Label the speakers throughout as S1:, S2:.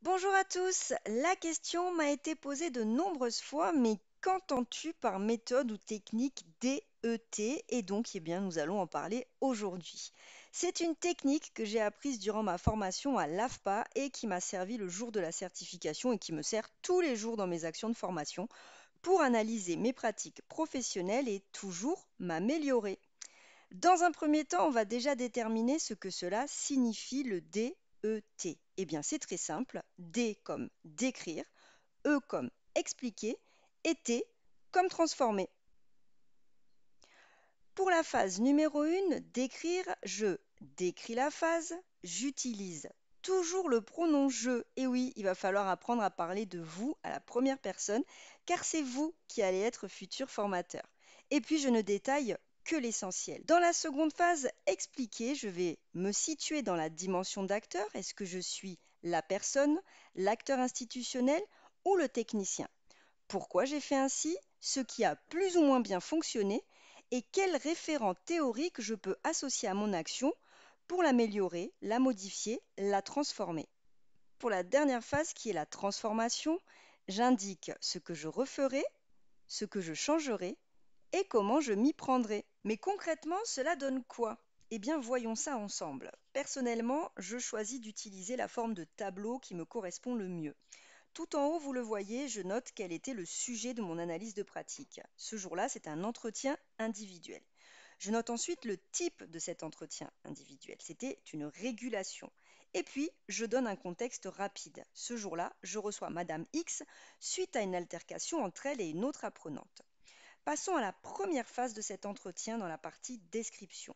S1: Bonjour à tous. La question m'a été posée de nombreuses fois, mais qu'entends-tu par méthode ou technique DET? Et donc, nous allons en parler aujourd'hui. C'est une technique que j'ai apprise durant ma formation à l'AFPA et qui m'a servi le jour de la certification et qui me sert tous les jours dans mes actions de formation pour analyser mes pratiques professionnelles et toujours m'améliorer. Dans un premier temps, on va déjà déterminer ce que cela signifie le DET. Eh bien, c'est très simple. D comme décrire, E comme expliquer et T comme transformer. Pour la phase numéro 1, décrire, je décris la phase, j'utilise toujours le pronom je. Et oui, il va falloir apprendre à parler de vous à la première personne, car c'est vous qui allez être futur formateur. Et puis, je ne détaille que l'essentiel. Dans la seconde phase, expliquer, je vais me situer dans la dimension d'acteur. Est-ce que je suis la personne, l'acteur institutionnel ou le technicien? Pourquoi j'ai fait ainsi, ce qui a plus ou moins bien fonctionné et quels référents théoriques je peux associer à mon action pour l'améliorer, la modifier, la transformer. Pour la dernière phase qui est la transformation, j'indique ce que je referai, ce que je changerai et comment je m'y prendrai. Mais concrètement, cela donne quoi? Eh bien, voyons ça ensemble. Personnellement, je choisis d'utiliser la forme de tableau qui me correspond le mieux. Tout en haut, vous le voyez, je note quel était le sujet de mon analyse de pratique. Ce jour-là, c'est un entretien individuel. Je note ensuite le type de cet entretien individuel. C'était une régulation. Et puis, je donne un contexte rapide. Ce jour-là, je reçois Madame X suite à une altercation entre elle et une autre apprenante. Passons à la première phase de cet entretien dans la partie description.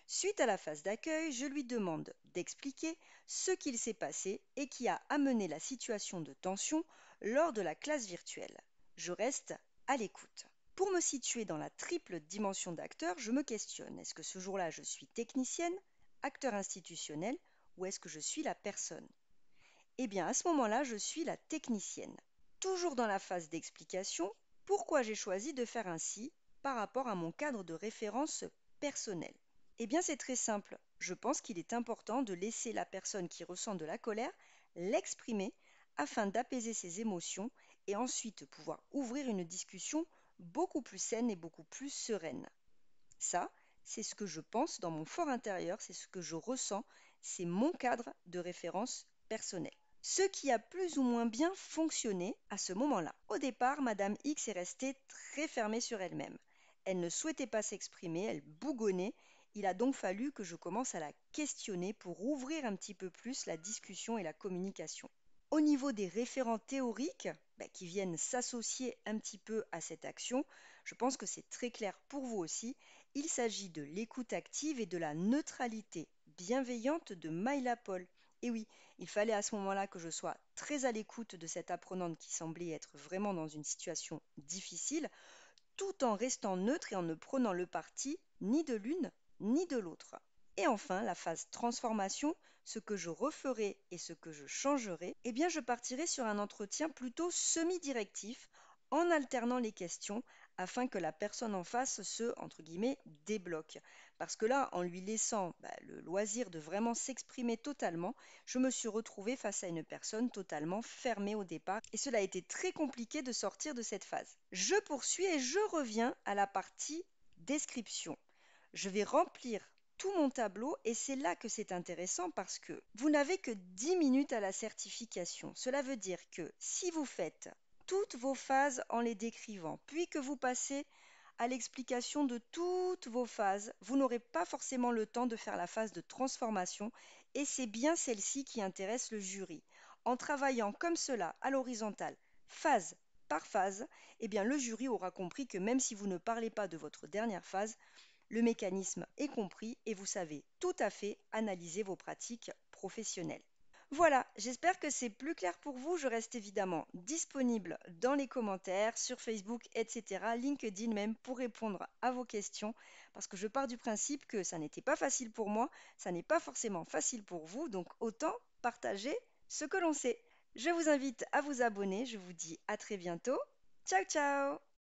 S1: Suite à la phase d'accueil, je lui demande d'expliquer ce qu'il s'est passé et qui a amené la situation de tension lors de la classe virtuelle. Je reste à l'écoute. Pour me situer dans la triple dimension d'acteur, je me questionne. Est-ce que ce jour-là, je suis technicienne, acteur institutionnel ou est-ce que je suis la personne? Eh bien, à ce moment-là, je suis la technicienne. Toujours dans la phase d'explication, pourquoi j'ai choisi de faire ainsi par rapport à mon cadre de référence personnel? Eh bien, c'est très simple. Je pense qu'il est important de laisser la personne qui ressent de la colère l'exprimer afin d'apaiser ses émotions et ensuite pouvoir ouvrir une discussion beaucoup plus saine et beaucoup plus sereine. Ça, c'est ce que je pense dans mon fort intérieur, c'est ce que je ressens, c'est mon cadre de référence personnel. Ce qui a plus ou moins bien fonctionné à ce moment-là. Au départ, Madame X est restée très fermée sur elle-même. Elle ne souhaitait pas s'exprimer, elle bougonnait. Il a donc fallu que je commence à la questionner pour ouvrir un petit peu plus la discussion et la communication. Au niveau des référents théoriques qui viennent s'associer un petit peu à cette action, je pense que c'est très clair pour vous aussi. Il s'agit de l'écoute active et de la neutralité bienveillante de Myla Paul. Et oui, il fallait à ce moment-là que je sois très à l'écoute de cette apprenante qui semblait être vraiment dans une situation difficile, tout en restant neutre et en ne prenant le parti ni de l'une ni de l'autre. Et enfin, la phase transformation, ce que je referai et ce que je changerai, eh bien je partirai sur un entretien plutôt semi-directif en alternant les questions afin que la personne en face se, entre guillemets, débloque. Parce que là, en lui laissant le loisir de vraiment s'exprimer totalement, je me suis retrouvée face à une personne totalement fermée au départ et cela a été très compliqué de sortir de cette phase. Je poursuis et je reviens à la partie description. Je vais remplir tout mon tableau et c'est là que c'est intéressant parce que vous n'avez que 10 minutes à la certification. Cela veut dire que si vous faites toutes vos phases en les décrivant, puis que vous passez à l'explication de toutes vos phases, vous n'aurez pas forcément le temps de faire la phase de transformation et c'est bien celle-ci qui intéresse le jury. En travaillant comme cela à l'horizontale, phase par phase, eh bien le jury aura compris que même si vous ne parlez pas de votre dernière phase, le mécanisme est compris et vous savez tout à fait analyser vos pratiques professionnelles. Voilà, j'espère que c'est plus clair pour vous. Je reste évidemment disponible dans les commentaires, sur Facebook, etc., LinkedIn même, pour répondre à vos questions, parce que je pars du principe que ça n'était pas facile pour moi, ça n'est pas forcément facile pour vous, donc autant partager ce que l'on sait. Je vous invite à vous abonner, je vous dis à très bientôt. Ciao ciao!